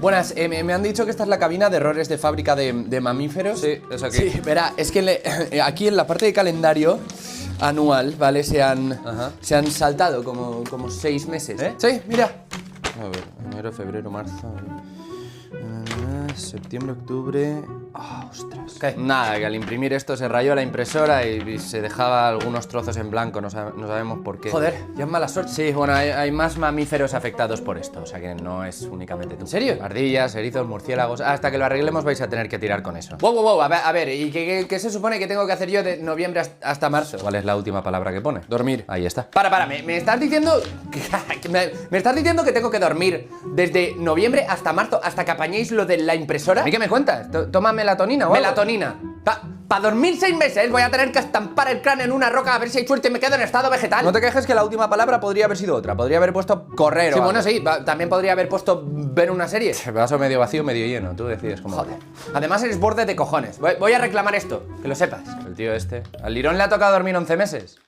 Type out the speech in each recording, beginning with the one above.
Buenas, me han dicho que esta es la cabina de errores de fábrica de mamíferos. Sí, es aquí. Sí, verá, es que aquí en la parte de calendario anual, ¿vale? Se han saltado como 6 meses. ¿Eh? Sí, mira. A ver, enero, febrero, marzo... septiembre, octubre... Ah, ostras. ¿Qué? Nada, que al imprimir esto se rayó la impresora y se dejaba algunos trozos en blanco, no sabemos por qué. Joder, ya es mala suerte. Sí, bueno, hay más mamíferos afectados por esto, o sea que no es únicamente tú. ¿En serio? Ardillas, erizos, murciélagos... Hasta que lo arreglemos vais a tener que tirar con eso. Wow, a ver, ¿y qué se supone que tengo que hacer yo de noviembre hasta marzo? ¿Cuál es la última palabra que pone? Dormir. Ahí está. ¿Me estás diciendo me estás diciendo que tengo que dormir desde noviembre hasta marzo hasta que apañéis lo de la impresora? ¿Y qué me cuentas? ¿Toma melatonina o algo? Melatonina. Para dormir 6 meses voy a tener que estampar el cráneo en una roca a ver si hay suerte y me quedo en estado vegetal. No te quejes que la última palabra podría haber sido otra. Podría haber puesto correr Sí, o bueno, algo. sí, también podría haber puesto ver una serie. Vaso medio vacío, medio lleno. Tú decides cómo. Joder. Además eres borde de cojones. Voy a reclamar esto, que lo sepas. El tío este. Al Lirón le ha tocado dormir 11 meses.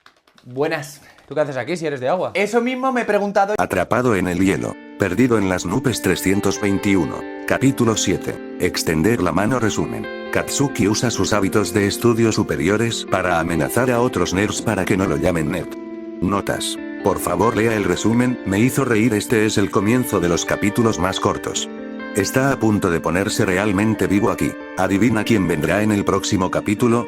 Buenas. ¿Tú qué haces aquí si eres de agua? Eso mismo me he preguntado. Atrapado en el hielo. Perdido en las nubes 321. Capítulo 7. Extender la mano resumen. Katsuki usa sus hábitos de estudios superiores para amenazar a otros nerds para que no lo llamen nerd. Notas. Por favor lea el resumen, me hizo reír. Este es el comienzo de los capítulos más cortos. Está a punto de ponerse realmente vivo aquí. ¿Adivina quién vendrá en el próximo capítulo?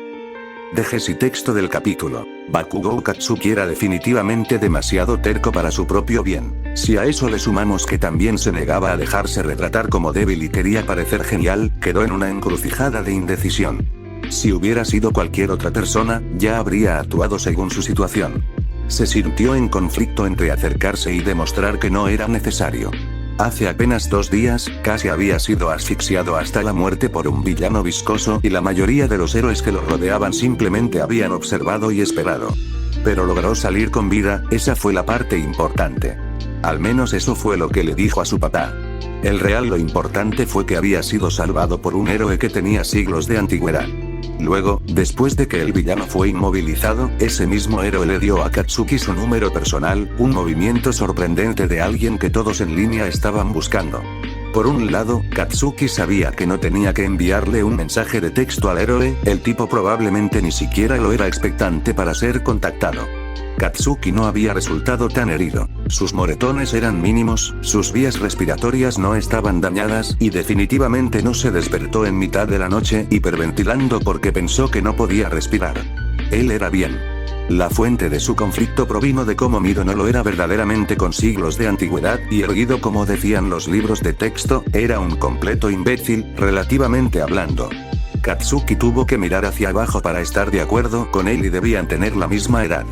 Dejes y texto del capítulo. Bakugou Katsuki era definitivamente demasiado terco para su propio bien. Si a eso le sumamos que también se negaba a dejarse retratar como débil y quería parecer genial, quedó en una encrucijada de indecisión. Si hubiera sido cualquier otra persona, ya habría actuado según su situación. Se sintió en conflicto entre acercarse y demostrar que no era necesario. Hace apenas 2 días, casi había sido asfixiado hasta la muerte por un villano viscoso y la mayoría de los héroes que lo rodeaban simplemente habían observado y esperado. Pero logró salir con vida, esa fue la parte importante. Al menos eso fue lo que le dijo a su papá. El real lo importante fue que había sido salvado por un héroe que tenía siglos de antigüedad. Luego, después de que el villano fue inmovilizado, ese mismo héroe le dio a Katsuki su número personal, un movimiento sorprendente de alguien que todos en línea estaban buscando. Por un lado, Katsuki sabía que no tenía que enviarle un mensaje de texto al héroe, el tipo probablemente ni siquiera lo era expectante para ser contactado. Katsuki no había resultado tan herido, sus moretones eran mínimos, sus vías respiratorias no estaban dañadas y definitivamente no se despertó en mitad de la noche hiperventilando porque pensó que no podía respirar. Él era bien. La fuente de su conflicto provino de cómo Mido no lo era verdaderamente con siglos de antigüedad y erguido como decían los libros de texto, era un completo imbécil, relativamente hablando. Katsuki tuvo que mirar hacia abajo para estar de acuerdo con él y debían tener la misma edad.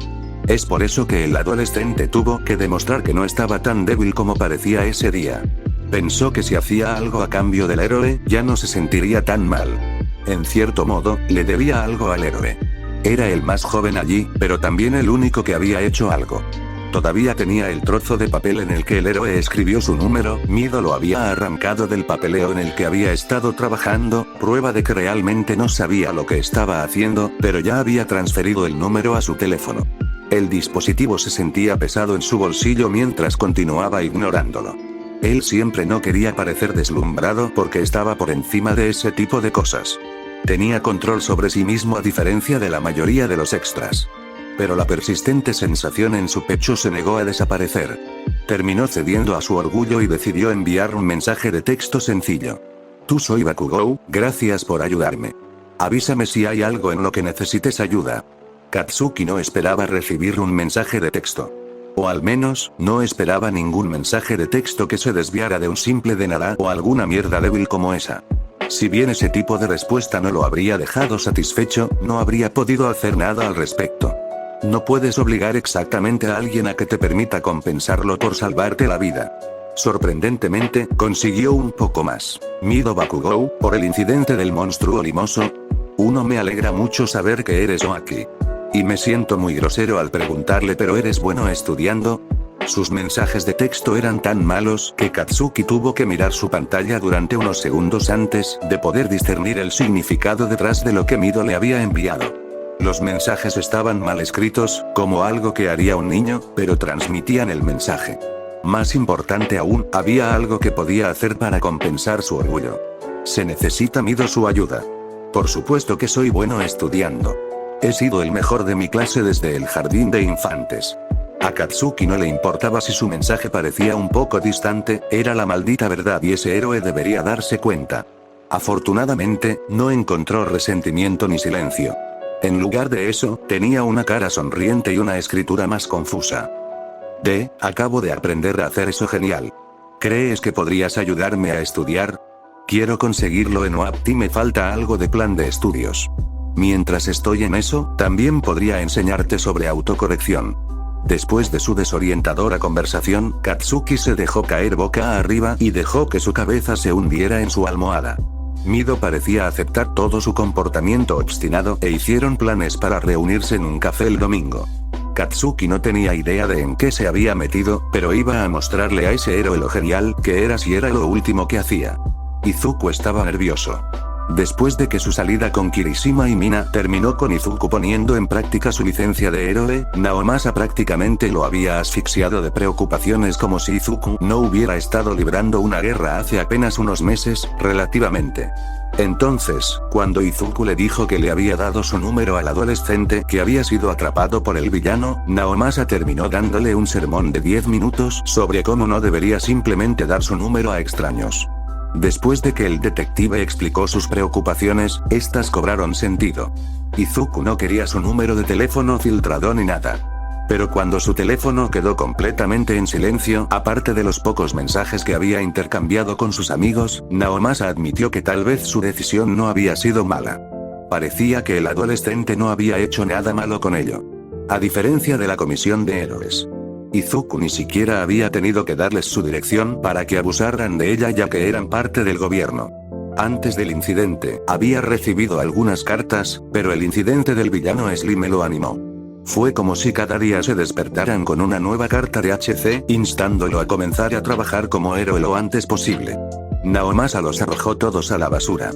Es por eso que el adolescente tuvo que demostrar que no estaba tan débil como parecía ese día. Pensó que si hacía algo a cambio del héroe, ya no se sentiría tan mal. En cierto modo, le debía algo al héroe. Era el más joven allí, pero también el único que había hecho algo. Todavía tenía el trozo de papel en el que el héroe escribió su número, Mido lo había arrancado del papeleo en el que había estado trabajando, prueba de que realmente no sabía lo que estaba haciendo, pero ya había transferido el número a su teléfono. El dispositivo se sentía pesado en su bolsillo mientras continuaba ignorándolo. Él siempre no quería parecer deslumbrado porque estaba por encima de ese tipo de cosas. Tenía control sobre sí mismo a diferencia de la mayoría de los extras. Pero la persistente sensación en su pecho se negó a desaparecer. Terminó cediendo a su orgullo y decidió enviar un mensaje de texto sencillo. Tú soy Bakugou, gracias por ayudarme. Avísame si hay algo en lo que necesites ayuda. Katsuki no esperaba recibir un mensaje de texto. O al menos, no esperaba ningún mensaje de texto que se desviara de un simple de nada o alguna mierda débil como esa. Si bien ese tipo de respuesta no lo habría dejado satisfecho, no habría podido hacer nada al respecto. No puedes obligar exactamente a alguien a que te permita compensarlo por salvarte la vida. Sorprendentemente, consiguió un poco más. Mido Bakugou, por el incidente del monstruo limoso. Me alegra mucho saber que eres Oaki. Y me siento muy grosero al preguntarle, pero ¿eres bueno estudiando? Sus mensajes de texto eran tan malos que Katsuki tuvo que mirar su pantalla durante unos segundos antes de poder discernir el significado detrás de lo que Mido le había enviado. Los mensajes estaban mal escritos, como algo que haría un niño, pero transmitían el mensaje. Más importante aún, había algo que podía hacer para compensar su orgullo. Se necesita Mido su ayuda. Por supuesto que soy bueno estudiando. He sido el mejor de mi clase desde el jardín de infantes. A Katsuki no le importaba si su mensaje parecía un poco distante, era la maldita verdad y ese héroe debería darse cuenta. Afortunadamente, no encontró resentimiento ni silencio. En lugar de eso, tenía una cara sonriente y una escritura más confusa. Acabo de aprender a hacer eso genial. ¿Crees que podrías ayudarme a estudiar? Quiero conseguirlo en OAPT y me falta algo de plan de estudios. Mientras estoy en eso, también podría enseñarte sobre autocorrección. Después de su desorientadora conversación, Katsuki se dejó caer boca arriba y dejó que su cabeza se hundiera en su almohada. Mido parecía aceptar todo su comportamiento obstinado e hicieron planes para reunirse en un café el domingo. Katsuki no tenía idea de en qué se había metido, pero iba a mostrarle a ese héroe lo genial que era si era lo último que hacía. Izuku estaba nervioso. Después de que su salida con Kirishima y Mina terminó con Izuku poniendo en práctica su licencia de héroe, Naomasa prácticamente lo había asfixiado de preocupaciones como si Izuku no hubiera estado librando una guerra hace apenas unos meses, relativamente. Entonces, cuando Izuku le dijo que le había dado su número al adolescente que había sido atrapado por el villano, Naomasa terminó dándole un sermón de 10 minutos sobre cómo no debería simplemente dar su número a extraños. Después de que el detective explicó sus preocupaciones, estas cobraron sentido. Izuku no quería su número de teléfono filtrado ni nada. Pero cuando su teléfono quedó completamente en silencio, aparte de los pocos mensajes que había intercambiado con sus amigos, Naomasa admitió que tal vez su decisión no había sido mala. Parecía que el adolescente no había hecho nada malo con ello. A diferencia de la comisión de héroes. Izuku ni siquiera había tenido que darles su dirección para que abusaran de ella ya que eran parte del gobierno. Antes del incidente, había recibido algunas cartas, pero el incidente del villano Slim lo animó. Fue como si cada día se despertaran con una nueva carta de HC, instándolo a comenzar a trabajar como héroe lo antes posible. Naomasa los arrojó todos a la basura.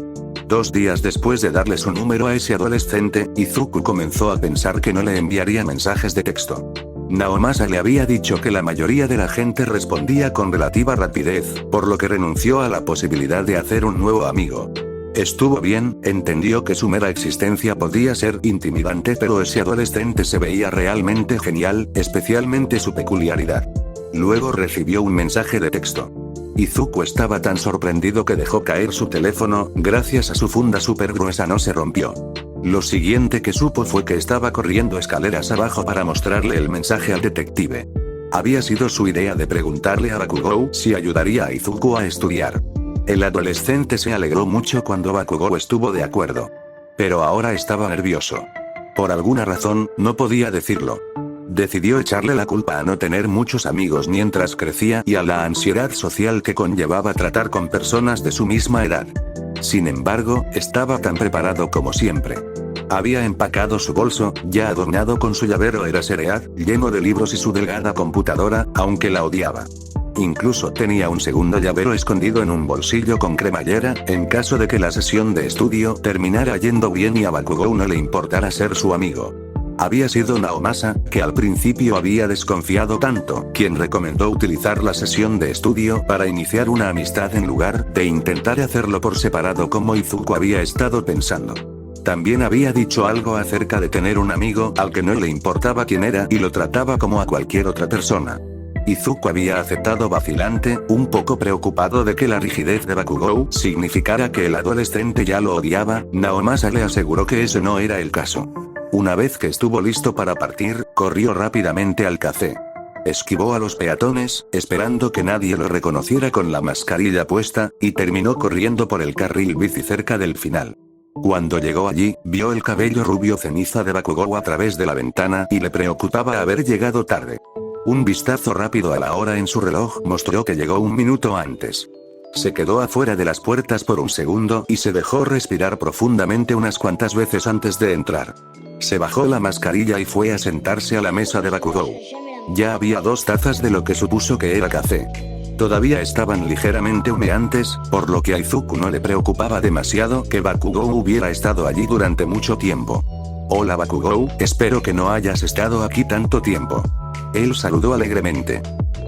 2 días después de darle su número a ese adolescente, Izuku comenzó a pensar que no le enviaría mensajes de texto. Naomasa le había dicho que la mayoría de la gente respondía con relativa rapidez, por lo que renunció a la posibilidad de hacer un nuevo amigo. Estuvo bien, entendió que su mera existencia podía ser intimidante, pero ese adolescente se veía realmente genial, especialmente su peculiaridad. Luego recibió un mensaje de texto. Izuku estaba tan sorprendido que dejó caer su teléfono, gracias a su funda súper gruesa no se rompió. Lo siguiente que supo fue que estaba corriendo escaleras abajo para mostrarle el mensaje al detective. Había sido su idea de preguntarle a Bakugou si ayudaría a Izuku a estudiar. El adolescente se alegró mucho cuando Bakugou estuvo de acuerdo. Pero ahora estaba nervioso. Por alguna razón, no podía decirlo. Decidió echarle la culpa a no tener muchos amigos mientras crecía y a la ansiedad social que conllevaba tratar con personas de su misma edad. Sin embargo, estaba tan preparado como siempre. Había empacado su bolso, ya adornado con su llavero Eraserhead, lleno de libros y su delgada computadora, aunque la odiaba. Incluso tenía un segundo llavero escondido en un bolsillo con cremallera, en caso de que la sesión de estudio terminara yendo bien y a Bakugou no le importara ser su amigo. Había sido Naomasa, que al principio había desconfiado tanto, quien recomendó utilizar la sesión de estudio para iniciar una amistad en lugar de intentar hacerlo por separado como Izuku había estado pensando. También había dicho algo acerca de tener un amigo al que no le importaba quién era y lo trataba como a cualquier otra persona. Izuku había aceptado vacilante, un poco preocupado de que la rigidez de Bakugou significara que el adolescente ya lo odiaba. Naomasa le aseguró que ese no era el caso. Una vez que estuvo listo para partir, corrió rápidamente al café. Esquivó a los peatones, esperando que nadie lo reconociera con la mascarilla puesta, y terminó corriendo por el carril bici cerca del final. Cuando llegó allí, vio el cabello rubio ceniza de Bakugou a través de la ventana y le preocupaba haber llegado tarde. Un vistazo rápido a la hora en su reloj mostró que llegó 1 minuto antes. Se quedó afuera de las puertas por un segundo y se dejó respirar profundamente unas cuantas veces antes de entrar. Se bajó la mascarilla y fue a sentarse a la mesa de Bakugou. Ya había 2 tazas de lo que supuso que era café. Todavía estaban ligeramente humeantes, por lo que a Izuku no le preocupaba demasiado que Bakugou hubiera estado allí durante mucho tiempo. Hola Bakugou, espero que no hayas estado aquí tanto tiempo. Él saludó alegremente.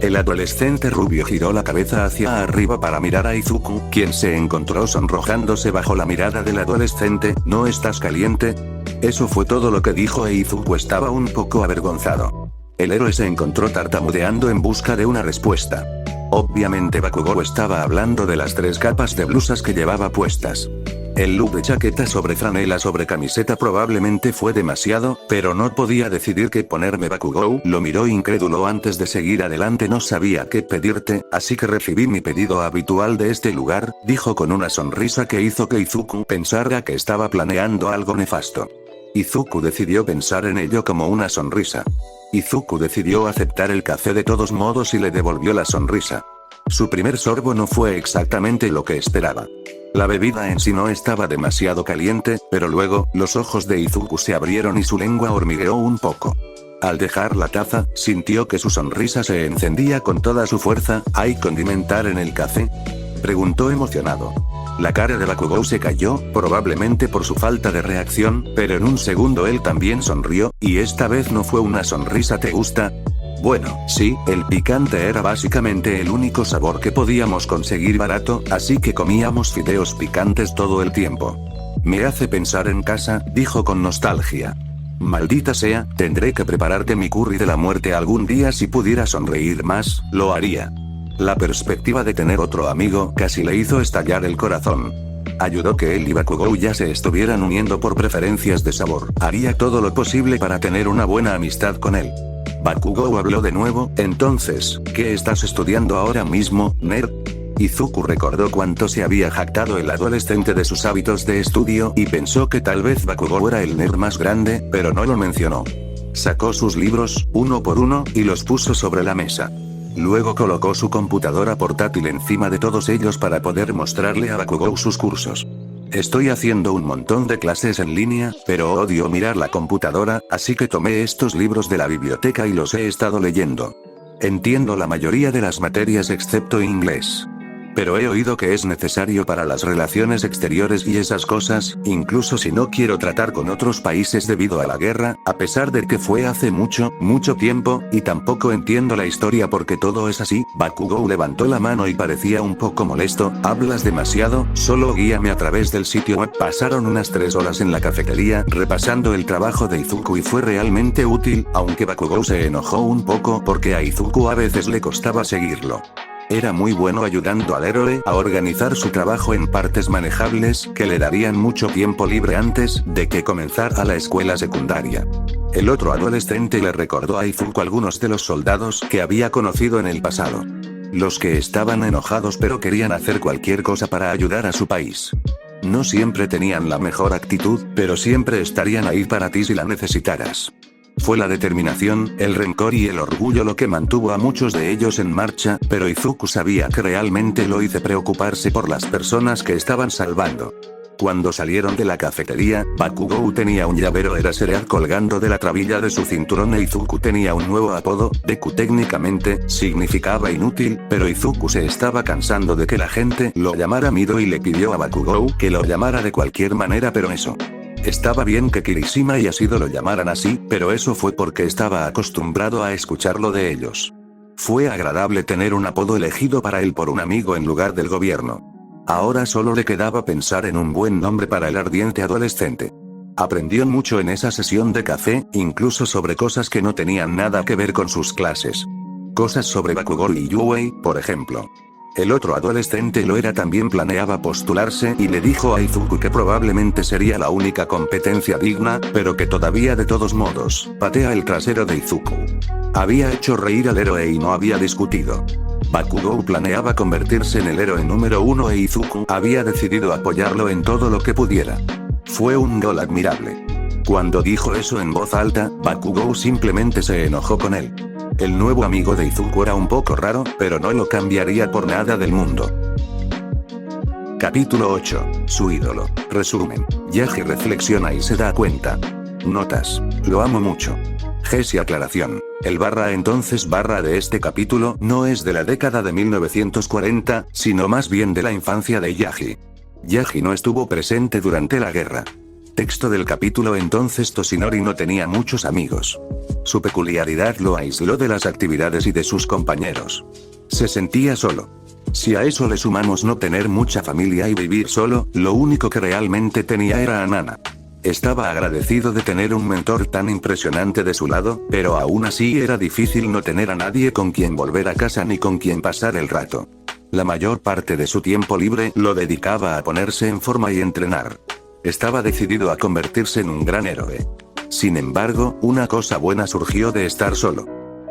El adolescente rubio giró la cabeza hacia arriba para mirar a Izuku, quien se encontró sonrojándose bajo la mirada del adolescente. ¿No estás caliente? Eso fue todo lo que dijo e Izuku estaba un poco avergonzado. El héroe se encontró tartamudeando en busca de una respuesta. Obviamente Bakugou estaba hablando de las 3 capas de blusas que llevaba puestas. El look de chaqueta sobre franela sobre camiseta probablemente fue demasiado, pero no podía decidir qué ponerme. Bakugou lo miró incrédulo antes de seguir adelante. No sabía qué pedirte, así que recibí mi pedido habitual de este lugar, dijo con una sonrisa que hizo que Izuku pensara que estaba planeando algo nefasto. Izuku decidió pensar en ello como una sonrisa. Izuku decidió aceptar el café de todos modos y le devolvió la sonrisa. Su primer sorbo no fue exactamente lo que esperaba. La bebida en sí no estaba demasiado caliente, pero luego, los ojos de Izuku se abrieron y su lengua hormigueó un poco. Al dejar la taza, sintió que su sonrisa se encendía con toda su fuerza. ¿Hay condimentar en el café?, preguntó emocionado. La cara de Bakugou se cayó, probablemente por su falta de reacción, pero en un segundo él también sonrió, y esta vez no fue una sonrisa. ¿Te gusta? Bueno, sí, el picante era básicamente el único sabor que podíamos conseguir barato, así que comíamos fideos picantes todo el tiempo. Me hace pensar en casa, dijo con nostalgia. Maldita sea, tendré que prepararte mi curry de la muerte algún día. Si pudiera sonreír más, lo haría. La perspectiva de tener otro amigo casi le hizo estallar el corazón. Ayudó que él y Bakugou ya se estuvieran uniendo por preferencias de sabor. Haría todo lo posible para tener una buena amistad con él. Bakugou habló de nuevo. Entonces, ¿qué estás estudiando ahora mismo, nerd? Izuku recordó cuánto se había jactado el adolescente de sus hábitos de estudio y pensó que tal vez Bakugou era el nerd más grande, pero no lo mencionó. Sacó sus libros, uno por uno, y los puso sobre la mesa. Luego colocó su computadora portátil encima de todos ellos para poder mostrarle a Bakugou sus cursos. Estoy haciendo un montón de clases en línea, pero odio mirar la computadora, así que tomé estos libros de la biblioteca y los he estado leyendo. Entiendo la mayoría de las materias excepto inglés. Pero he oído que es necesario para las relaciones exteriores y esas cosas, incluso si no quiero tratar con otros países debido a la guerra, a pesar de que fue hace mucho tiempo, y tampoco entiendo la historia porque todo es así. Bakugou levantó la mano y parecía un poco molesto. Hablas demasiado, solo guíame a través del sitio web. Pasaron unas 3 horas en la cafetería, repasando el trabajo de Izuku y fue realmente útil, aunque Bakugou se enojó un poco porque a Izuku a veces le costaba seguirlo. Era muy bueno ayudando al héroe a organizar su trabajo en partes manejables que le darían mucho tiempo libre antes de que comenzara la escuela secundaria. El otro adolescente le recordó a Izuku algunos de los soldados que había conocido en el pasado. Los que estaban enojados pero querían hacer cualquier cosa para ayudar a su país. No siempre tenían la mejor actitud, pero siempre estarían ahí para ti si la necesitaras. Fue la determinación, el rencor y el orgullo lo que mantuvo a muchos de ellos en marcha, pero Izuku sabía que realmente lo hizo preocuparse por las personas que estaban salvando. Cuando salieron de la cafetería, Bakugou tenía un llavero era cereal colgando de la trabilla de su cinturón e Izuku tenía un nuevo apodo. Deku técnicamente significaba inútil, pero Izuku se estaba cansando de que la gente lo llamara Mido y le pidió a Bakugou que lo llamara de cualquier manera, pero eso. Estaba bien que Kirishima y Ashido lo llamaran así, pero eso fue porque estaba acostumbrado a escucharlo de ellos. Fue agradable tener un apodo elegido para él por un amigo en lugar del gobierno. Ahora solo le quedaba pensar en un buen nombre para el ardiente adolescente. Aprendió mucho en esa sesión de café, incluso sobre cosas que no tenían nada que ver con sus clases. Cosas sobre Bakugou y Yuei, por ejemplo. El otro adolescente lo era también planeaba postularse y le dijo a Izuku que probablemente sería la única competencia digna, pero que todavía de todos modos, patea el trasero de Izuku. Había hecho reír al héroe y no había discutido. Bakugou planeaba convertirse en el héroe número 1 e Izuku había decidido apoyarlo en todo lo que pudiera. Fue un gol admirable. Cuando dijo eso en voz alta, Bakugou simplemente se enojó con él. El nuevo amigo de Izuku era un poco raro, pero no lo cambiaría por nada del mundo. Capítulo 8. Su ídolo. Resumen. Yaji reflexiona y se da cuenta. Notas. Lo amo mucho. Ges y aclaración. El entonces de este capítulo no es de la década de 1940, sino más bien de la infancia de Yaji. Yaji no estuvo presente durante la guerra. Texto del capítulo. Entonces Toshinori no tenía muchos amigos. Su peculiaridad lo aisló de las actividades y de sus compañeros. Se sentía solo. Si a eso le sumamos no tener mucha familia y vivir solo, lo único que realmente tenía era a Nana. Estaba agradecido de tener un mentor tan impresionante de su lado, pero aún así era difícil no tener a nadie con quien volver a casa ni con quien pasar el rato. La mayor parte de su tiempo libre lo dedicaba a ponerse en forma y entrenar. Estaba decidido a convertirse en un gran héroe. Sin embargo, una cosa buena surgió de estar solo.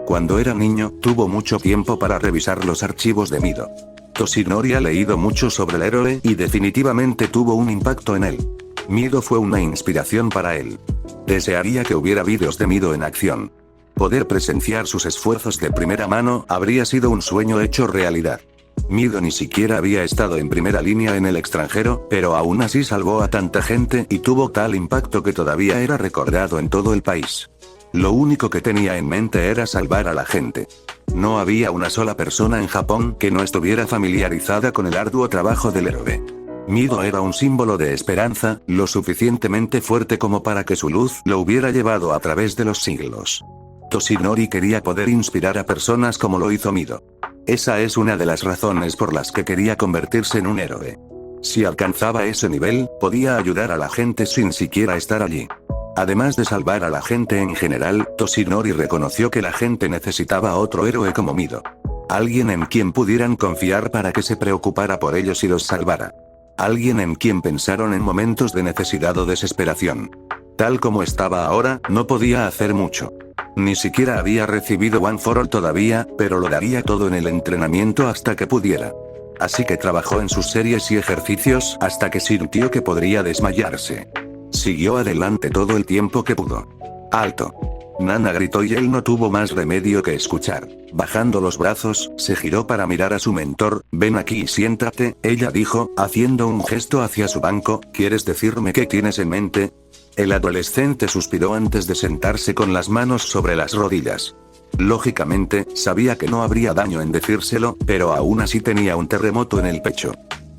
Cuando era niño, tuvo mucho tiempo para revisar los archivos de Mido. Toshinori ha leído mucho sobre el héroe y definitivamente tuvo un impacto en él. Mido fue una inspiración para él. Desearía que hubiera vídeos de Mido en acción. Poder presenciar sus esfuerzos de primera mano habría sido un sueño hecho realidad. Mido ni siquiera había estado en primera línea en el extranjero, pero aún así salvó a tanta gente y tuvo tal impacto que todavía era recordado en todo el país. Lo único que tenía en mente era salvar a la gente. No había una sola persona en Japón que no estuviera familiarizada con el arduo trabajo del héroe. Mido era un símbolo de esperanza, lo suficientemente fuerte como para que su luz lo hubiera llevado a través de los siglos. Toshinori quería poder inspirar a personas como lo hizo Mido. Esa es una de las razones por las que quería convertirse en un héroe. Si alcanzaba ese nivel, podía ayudar a la gente sin siquiera estar allí. Además de salvar a la gente en general, Toshinori reconoció que la gente necesitaba otro héroe como Mido. Alguien en quien pudieran confiar para que se preocupara por ellos y los salvara. Alguien en quien pensaron en momentos de necesidad o desesperación. Tal como estaba ahora, no podía hacer mucho. Ni siquiera había recibido One for All todavía, pero lo daría todo en el entrenamiento hasta que pudiera. Así que trabajó en sus series y ejercicios hasta que sintió que podría desmayarse. Siguió adelante todo el tiempo que pudo. ¡Alto! Nana gritó y él no tuvo más remedio que escuchar. Bajando los brazos, se giró para mirar a su mentor. Ven aquí y siéntate, ella dijo, haciendo un gesto hacia su banco. ¿Quieres decirme qué tienes en mente? El adolescente suspiró antes de sentarse con las manos sobre las rodillas. Lógicamente, sabía que no habría daño en decírselo, pero aún así tenía un terremoto en el pecho.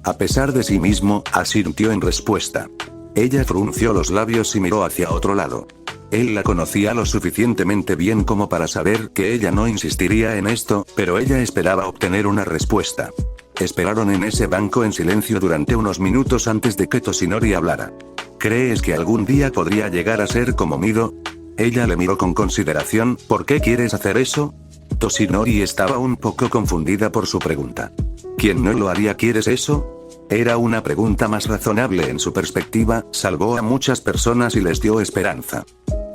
A pesar de sí mismo, asintió en respuesta. Ella frunció los labios y miró hacia otro lado. Él la conocía lo suficientemente bien como para saber que ella no insistiría en esto, pero ella esperaba obtener una respuesta. Esperaron en ese banco en silencio durante unos minutos antes de que Toshinori hablara. ¿Crees que algún día podría llegar a ser como Mido? Ella le miró con consideración. ¿Por qué quieres hacer eso? Toshinori estaba un poco confundida por su pregunta. ¿Quién no lo haría? ¿Quieres eso? Era una pregunta más razonable en su perspectiva, salvó a muchas personas y les dio esperanza.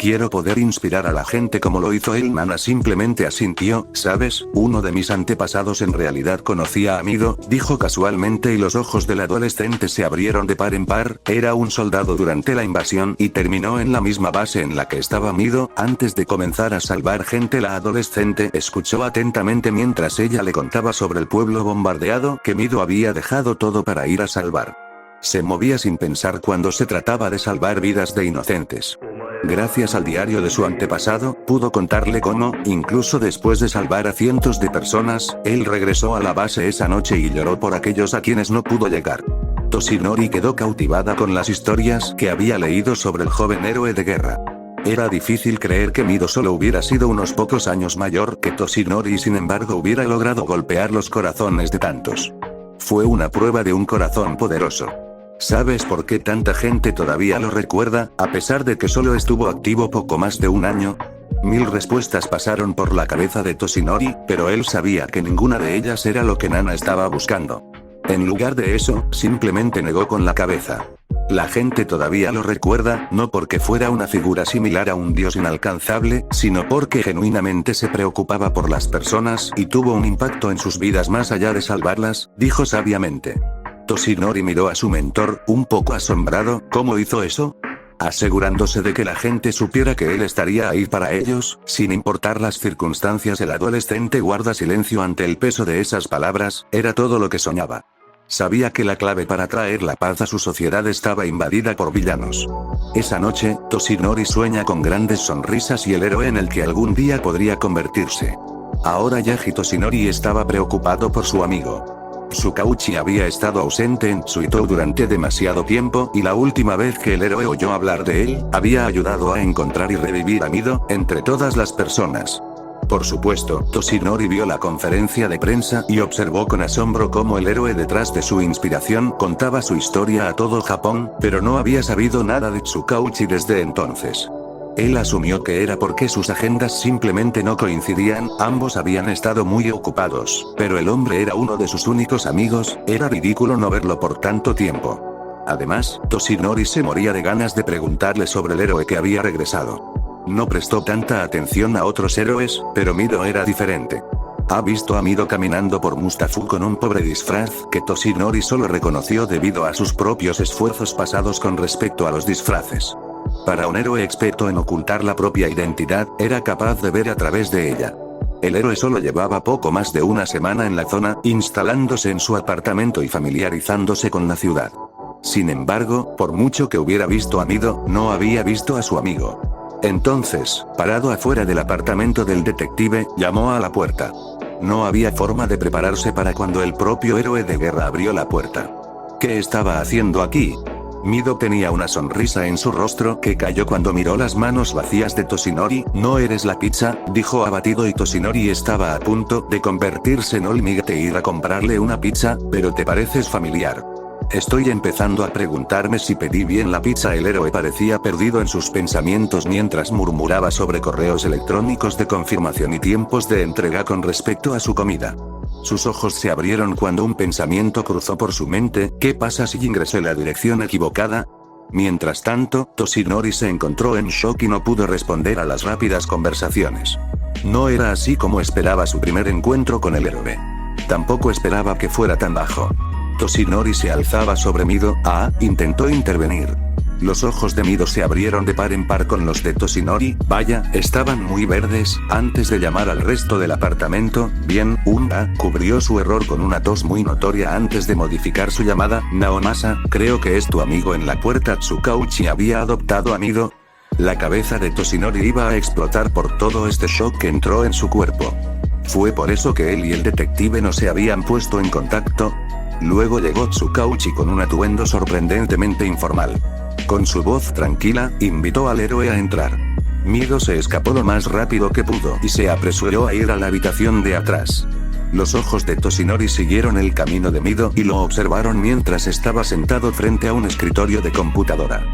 Quiero poder inspirar a la gente como lo hizo él. Nana simplemente asintió. ¿Sabes? Uno de mis antepasados en realidad conocía a Mido, dijo casualmente y los ojos del adolescente se abrieron de par en par. Era un soldado durante la invasión y terminó en la misma base en la que estaba Mido. Antes de comenzar a salvar gente, la adolescente escuchó atentamente mientras ella le contaba sobre el pueblo bombardeado que Mido había dejado todo para ir a salvar. Se movía sin pensar cuando se trataba de salvar vidas de inocentes. Gracias al diario de su antepasado, pudo contarle cómo, incluso después de salvar a cientos de personas, él regresó a la base esa noche y lloró por aquellos a quienes no pudo llegar. Toshinori quedó cautivada con las historias que había leído sobre el joven héroe de guerra. Era difícil creer que Mido solo hubiera sido unos pocos años mayor que Toshinori y sin embargo hubiera logrado golpear los corazones de tantos. Fue una prueba de un corazón poderoso. ¿Sabes por qué tanta gente todavía lo recuerda, a pesar de que solo estuvo activo poco más de un año? 1000 respuestas pasaron por la cabeza de Toshinori, pero él sabía que ninguna de ellas era lo que Nana estaba buscando. En lugar de eso, simplemente negó con la cabeza. La gente todavía lo recuerda, no porque fuera una figura similar a un dios inalcanzable, sino porque genuinamente se preocupaba por las personas y tuvo un impacto en sus vidas más allá de salvarlas, dijo sabiamente. Toshinori miró a su mentor, un poco asombrado. ¿Cómo hizo eso? Asegurándose de que la gente supiera que él estaría ahí para ellos, sin importar las circunstancias. El adolescente guarda silencio ante el peso de esas palabras, era todo lo que soñaba. Sabía que la clave para traer la paz a su sociedad estaba invadida por villanos. Esa noche, Toshinori sueña con grandes sonrisas y el héroe en el que algún día podría convertirse. Ahora Yaji Toshinori estaba preocupado por su amigo. Tsukauchi había estado ausente en Suitou durante demasiado tiempo y la última vez que el héroe oyó hablar de él, había ayudado a encontrar y revivir a Mido, entre todas las personas. Por supuesto, Toshinori vio la conferencia de prensa y observó con asombro cómo el héroe detrás de su inspiración contaba su historia a todo Japón, pero no había sabido nada de Tsukauchi desde entonces. Él asumió que era porque sus agendas simplemente no coincidían, ambos habían estado muy ocupados, pero el hombre era uno de sus únicos amigos, era ridículo no verlo por tanto tiempo. Además, Toshinori se moría de ganas de preguntarle sobre el héroe que había regresado. No prestó tanta atención a otros héroes, pero Mido era diferente. Ha visto a Mido caminando por Mustafu con un pobre disfraz que Toshinori solo reconoció debido a sus propios esfuerzos pasados con respecto a los disfraces. Para un héroe experto en ocultar la propia identidad, era capaz de ver a través de ella. El héroe solo llevaba poco más de una semana en la zona, instalándose en su apartamento y familiarizándose con la ciudad. Sin embargo, por mucho que hubiera visto a Mido, no había visto a su amigo. Entonces, parado afuera del apartamento del detective, llamó a la puerta. No había forma de prepararse para cuando el propio héroe de guerra abrió la puerta. ¿Qué estaba haciendo aquí? Mido tenía una sonrisa en su rostro que cayó cuando miró las manos vacías de Toshinori. No eres la pizza, dijo abatido, y Toshinori estaba a punto de convertirse en hormiga e ir a comprarle una pizza, pero te pareces familiar. Estoy empezando a preguntarme si pedí bien la pizza. El héroe parecía perdido en sus pensamientos mientras murmuraba sobre correos electrónicos de confirmación y tiempos de entrega con respecto a su comida. Sus ojos se abrieron cuando un pensamiento cruzó por su mente: ¿qué pasa si ingresé la dirección equivocada? Mientras tanto, Toshinori se encontró en shock y no pudo responder a las rápidas conversaciones. No era así como esperaba su primer encuentro con el héroe. Tampoco esperaba que fuera tan bajo. Toshinori se alzaba sobre Mido. Intentó intervenir. Los ojos de Mido se abrieron de par en par con los de Toshinori. Vaya, estaban muy verdes. Antes de llamar al resto del apartamento, bien, cubrió su error con una tos muy notoria antes de modificar su llamada. Naomasa, creo que es tu amigo en la puerta. Tsukauchi había adoptado a Mido. La cabeza de Toshinori iba a explotar por todo este shock que entró en su cuerpo. Fue por eso que él y el detective no se habían puesto en contacto. Luego llegó Tsukauchi con un atuendo sorprendentemente informal. Con su voz tranquila, invitó al héroe a entrar. Mido se escapó lo más rápido que pudo y se apresuró a ir a la habitación de atrás. Los ojos de Toshinori siguieron el camino de Mido y lo observaron mientras estaba sentado frente a un escritorio de computadora.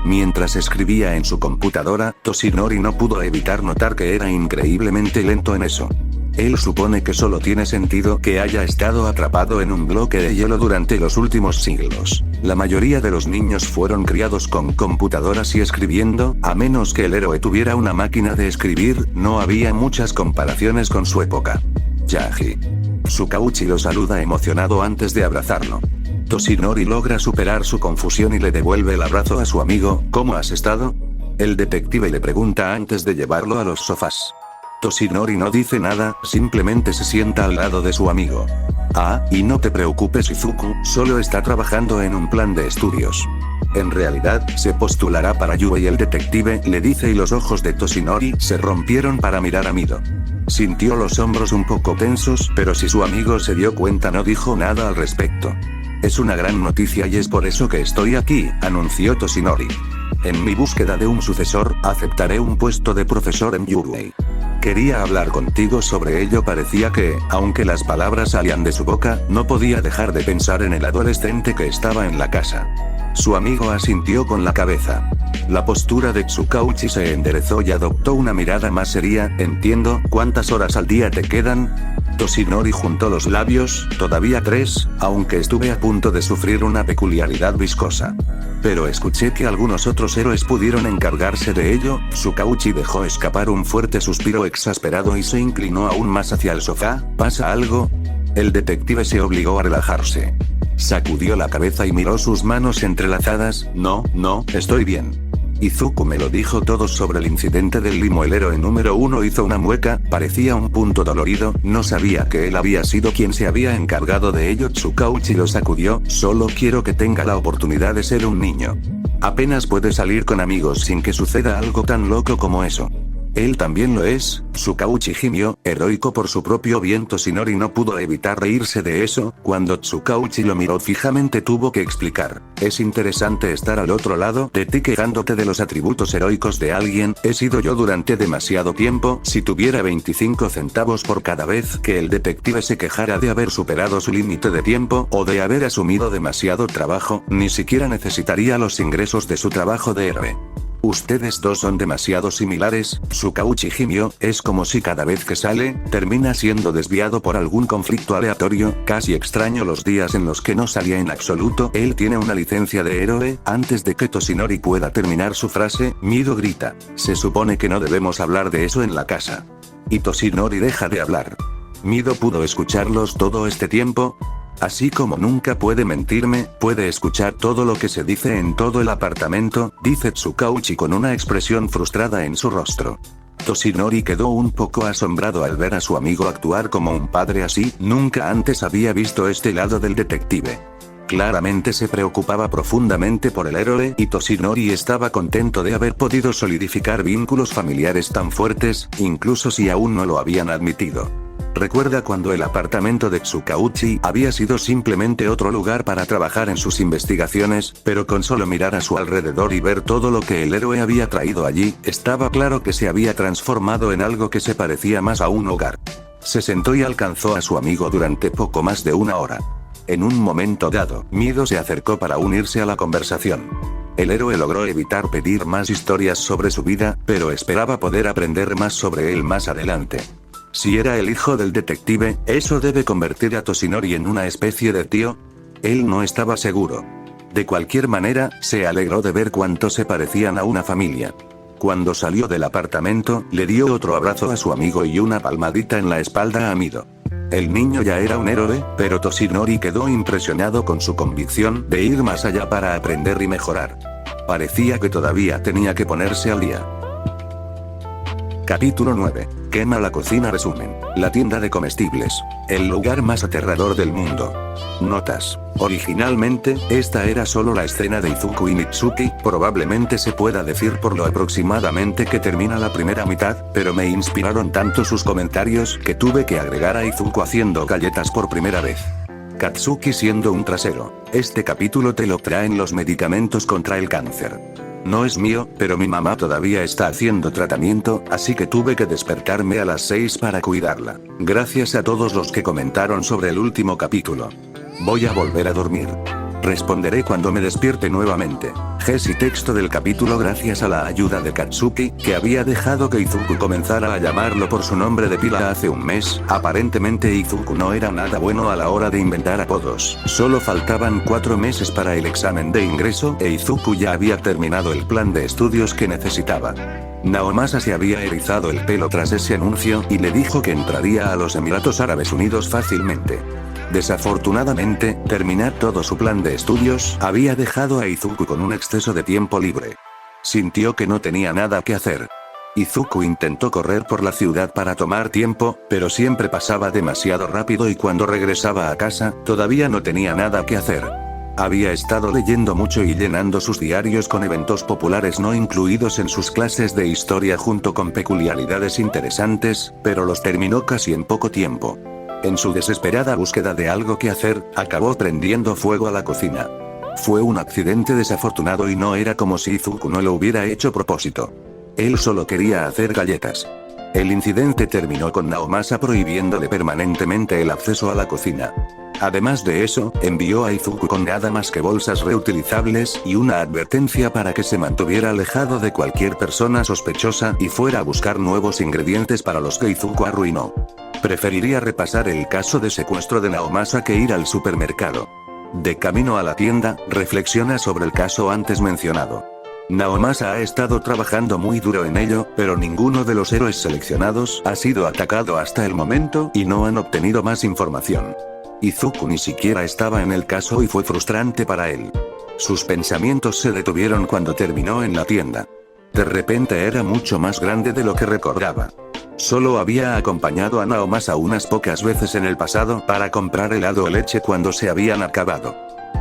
Mientras escribía en su computadora, Toshinori no pudo evitar notar que era increíblemente lento en eso. Él supone que solo tiene sentido que haya estado atrapado en un bloque de hielo durante los últimos siglos. La mayoría de los niños fueron criados con computadoras y escribiendo, a menos que el héroe tuviera una máquina de escribir, no había muchas comparaciones con su época. Yaji. Tsukauchi lo saluda emocionado antes de abrazarlo. Toshinori logra superar su confusión y le devuelve el abrazo a su amigo. ¿Cómo has estado? El detective le pregunta antes de llevarlo a los sofás. Toshinori no dice nada, simplemente se sienta al lado de su amigo. Y no te preocupes, Izuku, solo está trabajando en un plan de estudios. En realidad, se postulará para Yue. Y el detective le dice, y los ojos de Toshinori se rompieron para mirar a Mido. Sintió los hombros un poco tensos, pero si su amigo se dio cuenta no dijo nada al respecto. Es una gran noticia y es por eso que estoy aquí, anunció Toshinori. En mi búsqueda de un sucesor, aceptaré un puesto de profesor en Yurei. Quería hablar contigo sobre ello. Parecía que, aunque las palabras salían de su boca, no podía dejar de pensar en el adolescente que estaba en la casa. Su amigo asintió con la cabeza. La postura de Tsukauchi se enderezó y adoptó una mirada más seria. Entiendo, ¿cuántas horas al día te quedan? Toshinori juntó los labios. Todavía 3, aunque estuve a punto de sufrir una peculiaridad viscosa. Pero escuché que algunos otros héroes pudieron encargarse de ello. Tsukauchi dejó escapar un fuerte suspiro exasperado y se inclinó aún más hacia el sofá. ¿Pasa algo? El detective se obligó a relajarse. Sacudió la cabeza y miró sus manos entrelazadas. No, estoy bien. Izuku me lo dijo todo sobre el incidente del limo. El héroe número 1 hizo una mueca, parecía un punto dolorido, no sabía que él había sido quien se había encargado de ello. Tsukauchi lo sacudió. Solo quiero que tenga la oportunidad de ser un niño. Apenas puede salir con amigos sin que suceda algo tan loco como eso. Él también lo es, Tsukauchi gimió, heroico por su propio bien. Toshinori no pudo evitar reírse de eso. Cuando Tsukauchi lo miró fijamente tuvo que explicar. Es interesante estar al otro lado de ti quejándote de los atributos heroicos de alguien. He sido yo durante demasiado tiempo. Si tuviera 25 centavos por cada vez que el detective se quejara de haber superado su límite de tiempo o de haber asumido demasiado trabajo, ni siquiera necesitaría los ingresos de su trabajo de héroe. Ustedes dos son demasiado similares, Tsukauchi gimió. Es como si cada vez que sale, termina siendo desviado por algún conflicto aleatorio. Casi extraño los días en los que no salía en absoluto. Él tiene una licencia de héroe. Antes de que Toshinori pueda terminar su frase, Mido grita. Se supone que no debemos hablar de eso en la casa. Y Toshinori deja de hablar. Mido pudo escucharlos todo este tiempo. Así como nunca puede mentirme, puede escuchar todo lo que se dice en todo el apartamento, dice Tsukauchi con una expresión frustrada en su rostro. Toshinori quedó un poco asombrado al ver a su amigo actuar como un padre así. Nunca antes había visto este lado del detective. Claramente se preocupaba profundamente por el héroe y Toshinori estaba contento de haber podido solidificar vínculos familiares tan fuertes, incluso si aún no lo habían admitido. Recuerda cuando el apartamento de Tsukauchi había sido simplemente otro lugar para trabajar en sus investigaciones, pero con solo mirar a su alrededor y ver todo lo que el héroe había traído allí, estaba claro que se había transformado en algo que se parecía más a un hogar. Se sentó y alcanzó a su amigo durante poco más de una hora. En un momento dado, Mido se acercó para unirse a la conversación. El héroe logró evitar pedir más historias sobre su vida, pero esperaba poder aprender más sobre él más adelante. Si era el hijo del detective, ¿eso debe convertir a Toshinori en una especie de tío? Él no estaba seguro. De cualquier manera, se alegró de ver cuánto se parecían a una familia. Cuando salió del apartamento, le dio otro abrazo a su amigo y una palmadita en la espalda a Mido. El niño ya era un héroe, pero Toshinori quedó impresionado con su convicción de ir más allá para aprender y mejorar. Parecía que todavía tenía que ponerse al día. Capítulo 9. Quema la cocina. Resumen. La tienda de comestibles. El lugar más aterrador del mundo. Notas. Originalmente, esta era solo la escena de Izuku y Mitsuki, probablemente se pueda decir por lo aproximadamente que termina la primera mitad, pero me inspiraron tanto sus comentarios que tuve que agregar a Izuku haciendo galletas por primera vez. Katsuki siendo un trasero. Este capítulo te lo traen los medicamentos contra el cáncer. No es mío, pero mi mamá todavía está haciendo tratamiento, así que tuve que despertarme a las 6 para cuidarla. Gracias a todos los que comentaron sobre el último capítulo. Voy a volver a dormir. Responderé cuando me despierte nuevamente. Y texto del capítulo. Gracias a la ayuda de Katsuki, que había dejado que Izuku comenzara a llamarlo por su nombre de pila hace un mes, aparentemente Izuku no era nada bueno a la hora de inventar apodos. Solo faltaban 4 meses para el examen de ingreso e Izuku ya había terminado el plan de estudios que necesitaba. Naomasa se había erizado el pelo tras ese anuncio y le dijo que entraría a los Emiratos Árabes Unidos fácilmente. Desafortunadamente, terminar todo su plan de estudios había dejado a Izuku con un exceso de tiempo libre. Sintió que no tenía nada que hacer. Izuku intentó correr por la ciudad para tomar tiempo, pero siempre pasaba demasiado rápido y cuando regresaba a casa, todavía no tenía nada que hacer. Había estado leyendo mucho y llenando sus diarios con eventos populares no incluidos en sus clases de historia junto con peculiaridades interesantes, pero los terminó casi en poco tiempo. En su desesperada búsqueda de algo que hacer, acabó prendiendo fuego a la cocina. Fue un accidente desafortunado y no era como si Izuku no lo hubiera hecho a propósito. Él solo quería hacer galletas. El incidente terminó con Naomasa prohibiéndole permanentemente el acceso a la cocina. Además de eso, envió a Izuku con nada más que bolsas reutilizables y una advertencia para que se mantuviera alejado de cualquier persona sospechosa y fuera a buscar nuevos ingredientes para los que Izuku arruinó. Preferiría repasar el caso de secuestro de Naomasa que ir al supermercado. De camino a la tienda, reflexiona sobre el caso antes mencionado. Naomasa ha estado trabajando muy duro en ello, pero ninguno de los héroes seleccionados ha sido atacado hasta el momento y no han obtenido más información. Izuku ni siquiera estaba en el caso y fue frustrante para él. Sus pensamientos se detuvieron cuando terminó en la tienda. De repente era mucho más grande de lo que recordaba. Solo había acompañado a Naomasa unas pocas veces en el pasado para comprar helado o leche cuando se habían acabado.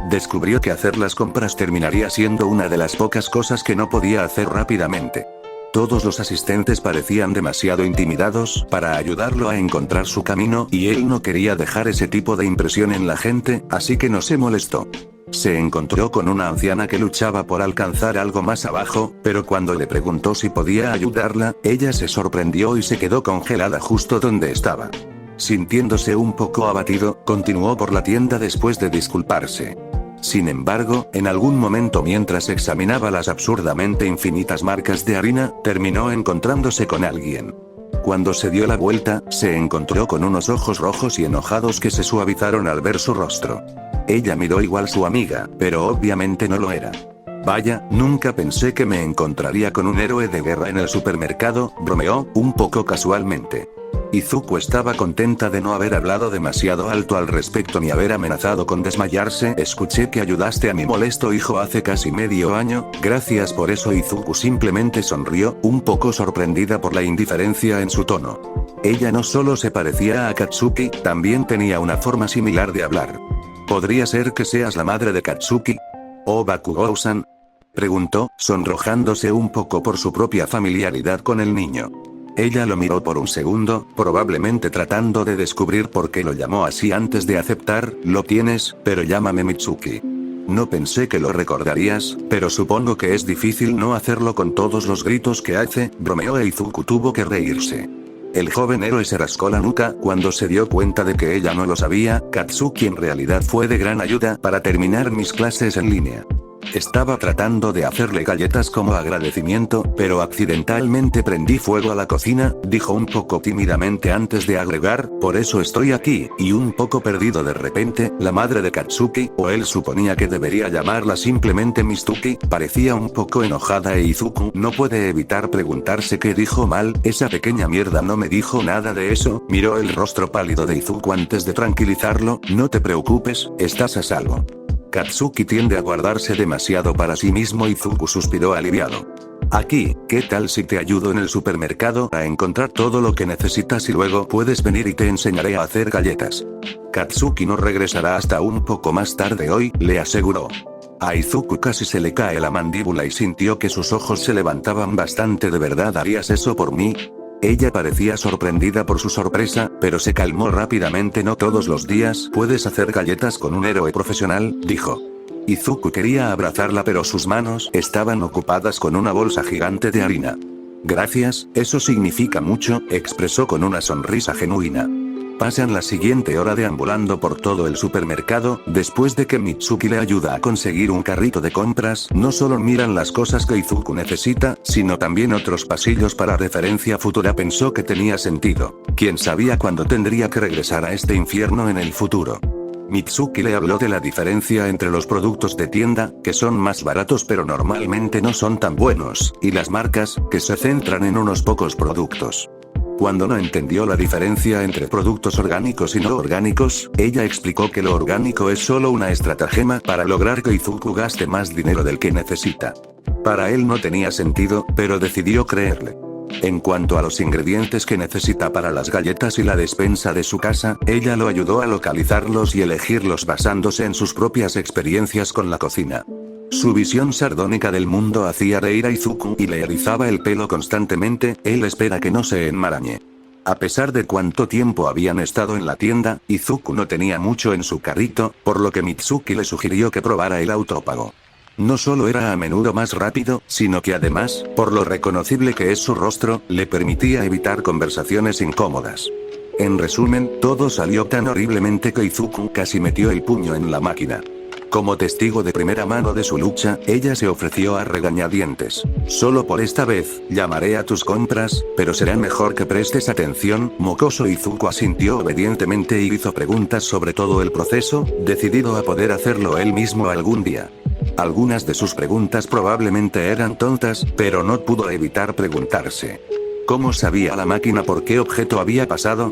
Descubrió que hacer las compras terminaría siendo una de las pocas cosas que no podía hacer rápidamente. Todos los asistentes parecían demasiado intimidados para ayudarlo a encontrar su camino y él no quería dejar ese tipo de impresión en la gente, así que no se molestó. Se encontró con una anciana que luchaba por alcanzar algo más abajo, pero cuando le preguntó si podía ayudarla, ella se sorprendió y se quedó congelada justo donde estaba. Sintiéndose un poco abatido, continuó por la tienda después de disculparse. Sin embargo, en algún momento mientras examinaba las absurdamente infinitas marcas de harina, terminó encontrándose con alguien. Cuando se dio la vuelta, se encontró con unos ojos rojos y enojados que se suavizaron al ver su rostro. Ella miró igual su amiga, pero obviamente no lo era. Vaya, nunca pensé que me encontraría con un héroe de guerra en el supermercado, bromeó, un poco casualmente. Izuku estaba contenta de no haber hablado demasiado alto al respecto ni haber amenazado con desmayarse. Escuché que ayudaste a mi molesto hijo hace casi medio año, gracias por eso. Izuku simplemente sonrió, un poco sorprendida por la indiferencia en su tono. Ella no solo se parecía a Katsuki, también tenía una forma similar de hablar. ¿Podría ser que seas la madre de Katsuki? ¿O Bakugou-san? Preguntó, sonrojándose un poco por su propia familiaridad con el niño. Ella lo miró por un segundo, probablemente tratando de descubrir por qué lo llamó así antes de aceptar. Lo tienes, pero llámame Mitsuki. No pensé que lo recordarías, pero supongo que es difícil no hacerlo con todos los gritos que hace, bromeó e Izuku tuvo que reírse. El joven héroe se rascó la nuca cuando se dio cuenta de que ella no lo sabía. Katsuki en realidad fue de gran ayuda para terminar mis clases en línea. Estaba tratando de hacerle galletas como agradecimiento, pero accidentalmente prendí fuego a la cocina, dijo un poco tímidamente antes de agregar, por eso estoy aquí, y un poco perdido de repente, la madre de Katsuki, o él suponía que debería llamarla simplemente Mitsuki, parecía un poco enojada e Izuku no puede evitar preguntarse qué dijo mal. Esa pequeña mierda no me dijo nada de eso. Miró el rostro pálido de Izuku antes de tranquilizarlo, no te preocupes, estás a salvo. Katsuki tiende a guardarse demasiado para sí mismo. Izuku suspiró aliviado. Aquí, ¿qué tal si te ayudo en el supermercado a encontrar todo lo que necesitas y luego puedes venir y te enseñaré a hacer galletas? Katsuki no regresará hasta un poco más tarde hoy, le aseguró. A Izuku casi se le cae la mandíbula y sintió que sus ojos se levantaban bastante. ¿De verdad harías eso por mí? Ella parecía sorprendida por su sorpresa, pero se calmó rápidamente. No todos los días puedes hacer galletas con un héroe profesional, dijo. Izuku quería abrazarla pero sus manos estaban ocupadas con una bolsa gigante de harina. Gracias, eso significa mucho, expresó con una sonrisa genuina. Pasan la siguiente hora deambulando por todo el supermercado. Después de que Mitsuki le ayuda a conseguir un carrito de compras, no solo miran las cosas que Izuku necesita, sino también otros pasillos para referencia futura. Pensó que tenía sentido. ¿Quién sabía cuándo tendría que regresar a este infierno en el futuro? Mitsuki le habló de la diferencia entre los productos de tienda, que son más baratos pero normalmente no son tan buenos, y las marcas, que se centran en unos pocos productos. Cuando no entendió la diferencia entre productos orgánicos y no orgánicos, ella explicó que lo orgánico es solo una estratagema para lograr que Izuku gaste más dinero del que necesita. Para él no tenía sentido, pero decidió creerle. En cuanto a los ingredientes que necesita para las galletas y la despensa de su casa, ella lo ayudó a localizarlos y elegirlos basándose en sus propias experiencias con la cocina. Su visión sardónica del mundo hacía reír a Izuku y le erizaba el pelo constantemente. Él espera que no se enmarañe. A pesar de cuánto tiempo habían estado en la tienda, Izuku no tenía mucho en su carrito, por lo que Mitsuki le sugirió que probara el autópago. No solo era a menudo más rápido, sino que además, por lo reconocible que es su rostro, le permitía evitar conversaciones incómodas. En resumen, todo salió tan horriblemente que Izuku casi metió el puño en la máquina. Como testigo de primera mano de su lucha, ella se ofreció a regañadientes. Solo por esta vez, llamaré a tus compras, pero será mejor que prestes atención. Mocoso. Izuku asintió obedientemente y hizo preguntas sobre todo el proceso, decidido a poder hacerlo él mismo algún día. Algunas de sus preguntas probablemente eran tontas, pero no pudo evitar preguntarse. ¿Cómo sabía la máquina por qué objeto había pasado?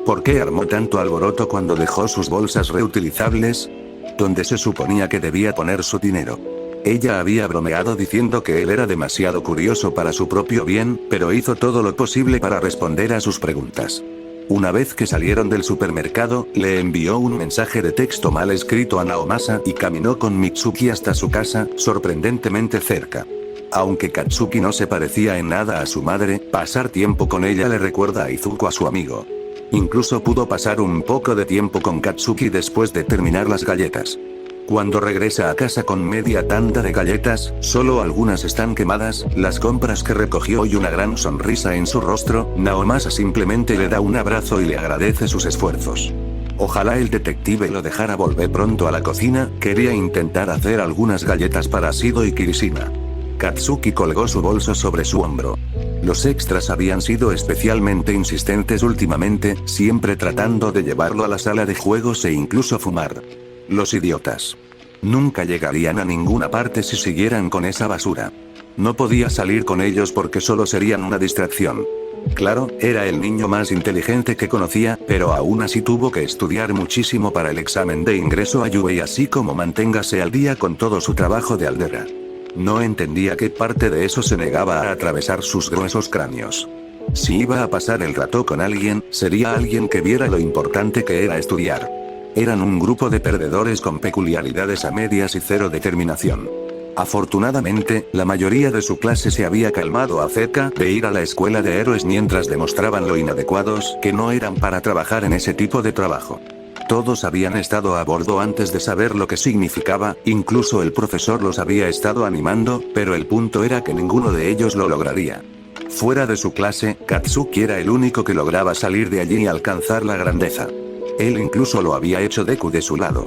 ¿Por qué armó tanto alboroto cuando dejó sus bolsas reutilizables? ¿Dónde se suponía que debía poner su dinero? Ella había bromeado diciendo que él era demasiado curioso para su propio bien, pero hizo todo lo posible para responder a sus preguntas. Una vez que salieron del supermercado, le envió un mensaje de texto mal escrito a Naomasa y caminó con Mitsuki hasta su casa, sorprendentemente cerca. Aunque Katsuki no se parecía en nada a su madre, pasar tiempo con ella le recuerda a Izuku a su amigo. Incluso pudo pasar un poco de tiempo con Katsuki después de terminar las galletas. Cuando regresa a casa con media tanda de galletas, solo algunas están quemadas, las compras que recogió y una gran sonrisa en su rostro, Naomasa simplemente le da un abrazo y le agradece sus esfuerzos. Ojalá el detective lo dejara volver pronto a la cocina, quería intentar hacer algunas galletas para Shido y Kirishima. Katsuki colgó su bolso sobre su hombro. Los extras habían sido especialmente insistentes últimamente, siempre tratando de llevarlo a la sala de juegos e incluso fumar. Los idiotas. Nunca llegarían a ninguna parte si siguieran con esa basura. No podía salir con ellos porque solo serían una distracción. Claro, era el niño más inteligente que conocía, pero aún así tuvo que estudiar muchísimo para el examen de ingreso a UA, así como manténgase al día con todo su trabajo de aldera. No entendía qué parte de eso se negaba a atravesar sus gruesos cráneos. Si iba a pasar el rato con alguien, sería alguien que viera lo importante que era estudiar. Eran un grupo de perdedores con peculiaridades a medias y cero determinación. Afortunadamente, la mayoría de su clase se había calmado acerca de ir a la escuela de héroes mientras demostraban lo inadecuados que no eran para trabajar en ese tipo de trabajo. Todos habían estado a bordo antes de saber lo que significaba, incluso el profesor los había estado animando, pero el punto era que ninguno de ellos lo lograría. Fuera de su clase, Katsuki era el único que lograba salir de allí y alcanzar la grandeza. Él incluso lo había hecho Deku de su lado.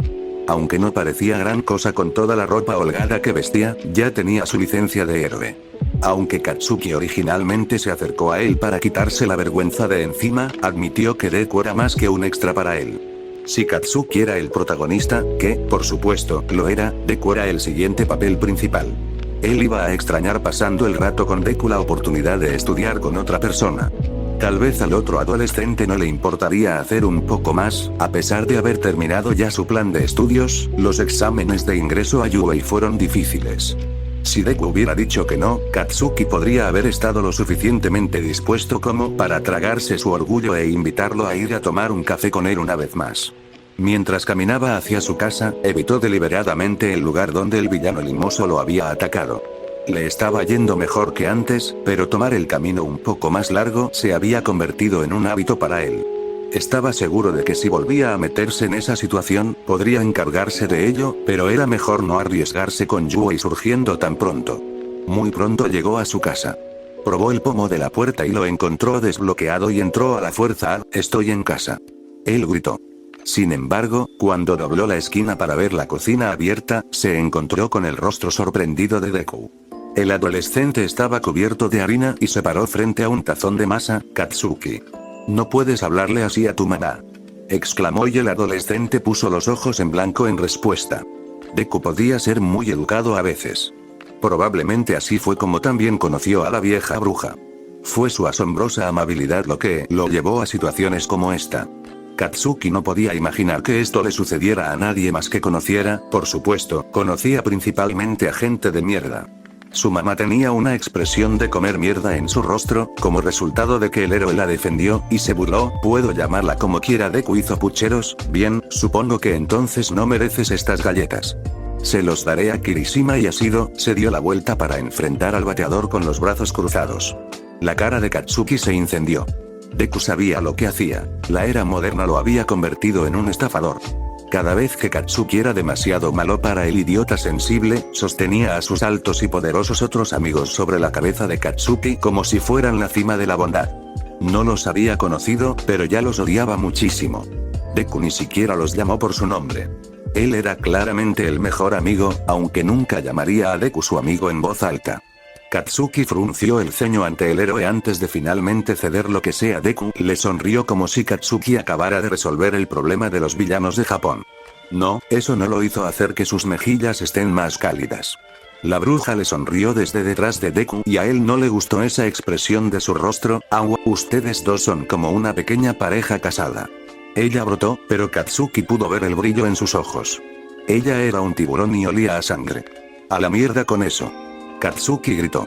Aunque no parecía gran cosa con toda la ropa holgada que vestía, ya tenía su licencia de héroe. Aunque Katsuki originalmente se acercó a él para quitarse la vergüenza de encima, admitió que Deku era más que un extra para él. Si Katsuki era el protagonista, que, por supuesto, lo era, Deku era el siguiente papel principal. Él iba a extrañar pasando el rato con Deku la oportunidad de estudiar con otra persona. Tal vez al otro adolescente no le importaría hacer un poco más, a pesar de haber terminado ya su plan de estudios, los exámenes de ingreso a UA fueron difíciles. Si Deku hubiera dicho que no, Katsuki podría haber estado lo suficientemente dispuesto como para tragarse su orgullo e invitarlo a ir a tomar un café con él una vez más. Mientras caminaba hacia su casa, evitó deliberadamente el lugar donde el villano limoso lo había atacado. Le estaba yendo mejor que antes, pero tomar el camino un poco más largo se había convertido en un hábito para él. Estaba seguro de que si volvía a meterse en esa situación, podría encargarse de ello, pero era mejor no arriesgarse con Yui surgiendo tan pronto. Muy pronto llegó a su casa. Probó el pomo de la puerta y lo encontró desbloqueado y entró a la fuerza. «Estoy en casa». Él gritó. Sin embargo, cuando dobló la esquina para ver la cocina abierta, se encontró con el rostro sorprendido de Deku. El adolescente estaba cubierto de harina y se paró frente a un tazón de masa. «Katsuki. No puedes hablarle así a tu mamá», exclamó, y el adolescente puso los ojos en blanco en respuesta. Deku podía ser muy educado a veces. Probablemente así fue como también conoció a la vieja bruja. Fue su asombrosa amabilidad lo que lo llevó a situaciones como esta. Katsuki no podía imaginar que esto le sucediera a nadie más que conociera, por supuesto, conocía principalmente a gente de mierda. Su mamá tenía una expresión de comer mierda en su rostro, como resultado de que el héroe la defendió, y se burló. «Puedo llamarla como quiera». Deku hizo pucheros. «Bien, supongo que entonces no mereces estas galletas. Se los daré a Kirishima y Shido». Se dio la vuelta para enfrentar al bateador con los brazos cruzados. La cara de Katsuki se incendió. Deku sabía lo que hacía. La era moderna lo había convertido en un estafador. Cada vez que Katsuki era demasiado malo para el idiota sensible, sostenía a sus altos y poderosos otros amigos sobre la cabeza de Katsuki como si fueran la cima de la bondad. No los había conocido, pero ya los odiaba muchísimo. Deku ni siquiera los llamó por su nombre. Él era claramente el mejor amigo, aunque nunca llamaría a Deku su amigo en voz alta. Katsuki frunció el ceño ante el héroe antes de finalmente ceder lo que sea. Deku le sonrió como si Katsuki acabara de resolver el problema de los villanos de Japón. No, eso no lo hizo hacer que sus mejillas estén más cálidas. La bruja le sonrió desde detrás de Deku y a él no le gustó esa expresión de su rostro. «Agua, ustedes dos son como una pequeña pareja casada». Ella brotó, pero Katsuki pudo ver el brillo en sus ojos. Ella era un tiburón y olía a sangre. «A la mierda con eso». Katsuki gritó.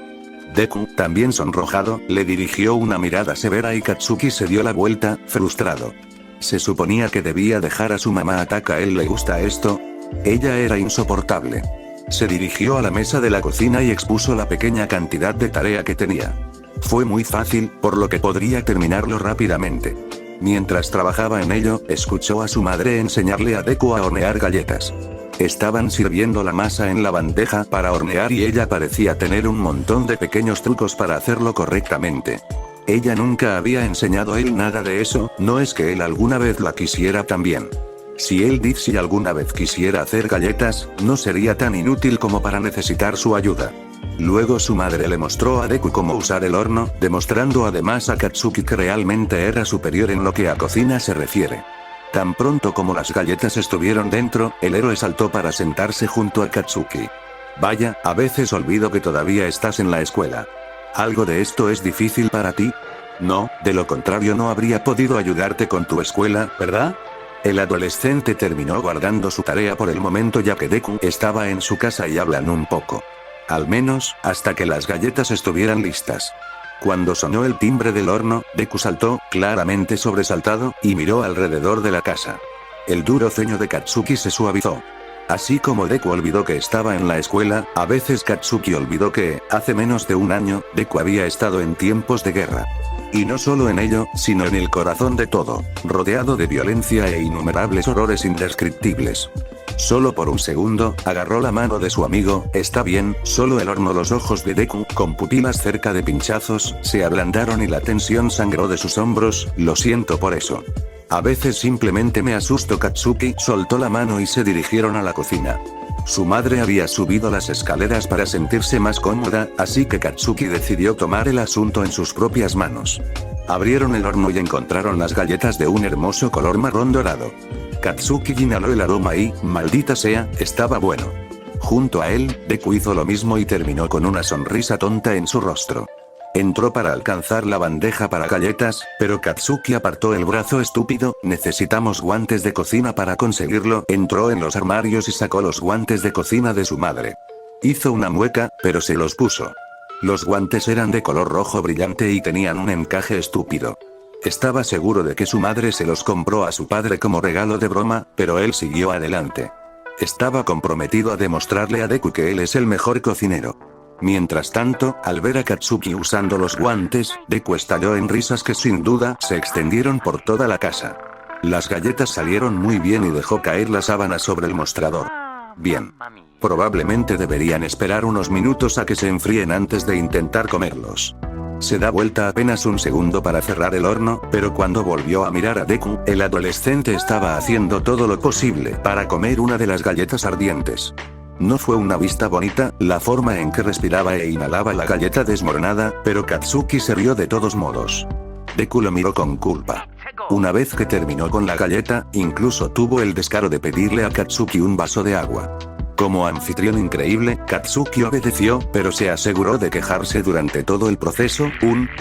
Deku, también sonrojado, le dirigió una mirada severa y Katsuki se dio la vuelta, frustrado. Se suponía que debía dejar a su mamá. ¿A él le gusta esto? Ella era insoportable. Se dirigió a la mesa de la cocina y expuso la pequeña cantidad de tarea que tenía. Fue muy fácil, por lo que podría terminarlo rápidamente. Mientras trabajaba en ello, escuchó a su madre enseñarle a Deku a hornear galletas. Estaban sirviendo la masa en la bandeja para hornear y ella parecía tener un montón de pequeños trucos para hacerlo correctamente. Ella nunca había enseñado a él nada de eso, no es que él alguna vez la quisiera también. Si él Dipsy alguna vez quisiera hacer galletas, no sería tan inútil como para necesitar su ayuda. Luego su madre le mostró a Deku cómo usar el horno, demostrando además a Katsuki que realmente era superior en lo que a cocina se refiere. Tan pronto como las galletas estuvieron dentro, el héroe saltó para sentarse junto a Katsuki. Vaya, a veces olvido que todavía estás en la escuela. ¿Algo de esto es difícil para ti? No, de lo contrario no habría podido ayudarte con tu escuela, ¿verdad? El adolescente terminó guardando su tarea por el momento ya que Deku estaba en su casa y hablan un poco. Al menos, hasta que las galletas estuvieran listas. Cuando sonó el timbre del horno, Deku saltó, claramente sobresaltado, y miró alrededor de la casa. El duro ceño de Katsuki se suavizó. Así como Deku olvidó que estaba en la escuela, a veces Katsuki olvidó que, hace menos de un año, Deku había estado en tiempos de guerra. Y no solo en ello, sino en el corazón de todo, rodeado de violencia e innumerables horrores indescriptibles. Solo por un segundo, agarró la mano de su amigo. Está bien, solo el horno. Los ojos de Deku, con pupilas cerca de pinchazos, se ablandaron y la tensión sangró de sus hombros. Lo siento por eso. A veces simplemente me asusto. Katsuki soltó la mano y se dirigieron a la cocina. Su madre había subido las escaleras para sentirse más cómoda, así que Katsuki decidió tomar el asunto en sus propias manos. Abrieron el horno y encontraron las galletas de un hermoso color marrón dorado. Katsuki inhaló el aroma y, maldita sea, estaba bueno. Junto a él, Deku hizo lo mismo y terminó con una sonrisa tonta en su rostro. Entró para alcanzar la bandeja para galletas, pero Katsuki apartó el brazo. Estúpido, necesitamos guantes de cocina para conseguirlo. Entró en los armarios y sacó los guantes de cocina de su madre. Hizo una mueca, pero se los puso. Los guantes eran de color rojo brillante y tenían un encaje estúpido. Estaba seguro de que su madre se los compró a su padre como regalo de broma, pero él siguió adelante. Estaba comprometido a demostrarle a Deku que él es el mejor cocinero. Mientras tanto, al ver a Katsuki usando los guantes, Deku estalló en risas que sin duda se extendieron por toda la casa. Las galletas salieron muy bien y dejó caer la sábana sobre el mostrador. Bien. Probablemente deberían esperar unos minutos a que se enfríen antes de intentar comerlos. Se da vuelta apenas un segundo para cerrar el horno, pero cuando volvió a mirar a Deku, el adolescente estaba haciendo todo lo posible para comer una de las galletas ardientes. No fue una vista bonita, la forma en que respiraba e inhalaba la galleta desmoronada, pero Katsuki se rió de todos modos. Deku lo miró con culpa. Una vez que terminó con la galleta, incluso tuvo el descaro de pedirle a Katsuki un vaso de agua. Como anfitrión increíble, Katsuki obedeció, pero se aseguró de quejarse durante todo el proceso.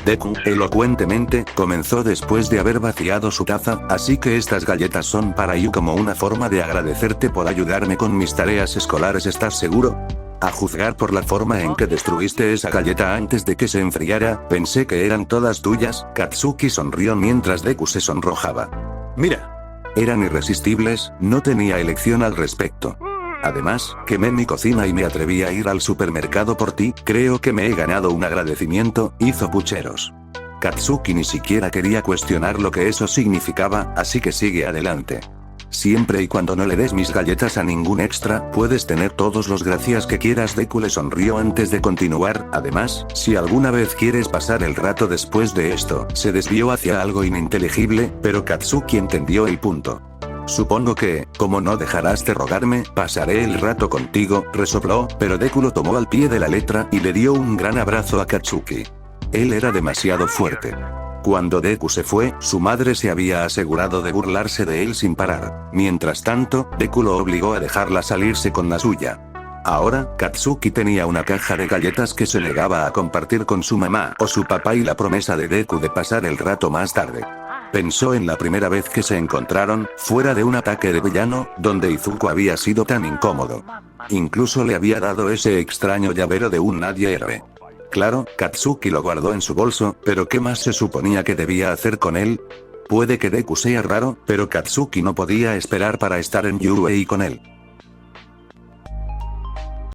Deku, elocuentemente, comenzó después de haber vaciado su taza, así que estas galletas son para You como una forma de agradecerte por ayudarme con mis tareas escolares. ¿Estás seguro? A juzgar por la forma en que destruiste esa galleta antes de que se enfriara, pensé que eran todas tuyas. Katsuki sonrió mientras Deku se sonrojaba. Mira. Eran irresistibles, no tenía elección al respecto. Además, quemé mi cocina y me atreví a ir al supermercado por ti. Creo que me he ganado un agradecimiento. Hizo pucheros. Katsuki ni siquiera quería cuestionar lo que eso significaba, así que sigue adelante. Siempre y cuando no le des mis galletas a ningún extra, puedes tener todos los gracias que quieras. Deku le sonrió antes de continuar. Además, si alguna vez quieres pasar el rato después de esto, se desvió hacia algo ininteligible, pero Katsuki entendió el punto. Supongo que, como no dejarás de rogarme, pasaré el rato contigo, resopló, pero Deku lo tomó al pie de la letra y le dio un gran abrazo a Katsuki. Él era demasiado fuerte. Cuando Deku se fue, su madre se había asegurado de burlarse de él sin parar. Mientras tanto, Deku lo obligó a dejarla salirse con la suya. Ahora, Katsuki tenía una caja de galletas que se negaba a compartir con su mamá o su papá y la promesa de Deku de pasar el rato más tarde. Pensó en la primera vez que se encontraron, fuera de un ataque de villano, donde Izuku había sido tan incómodo. Incluso le había dado ese extraño llavero de un nadie héroe. Claro, Katsuki lo guardó en su bolso, pero ¿qué más se suponía que debía hacer con él? Puede que Deku sea raro, pero Katsuki no podía esperar para estar en UA con él.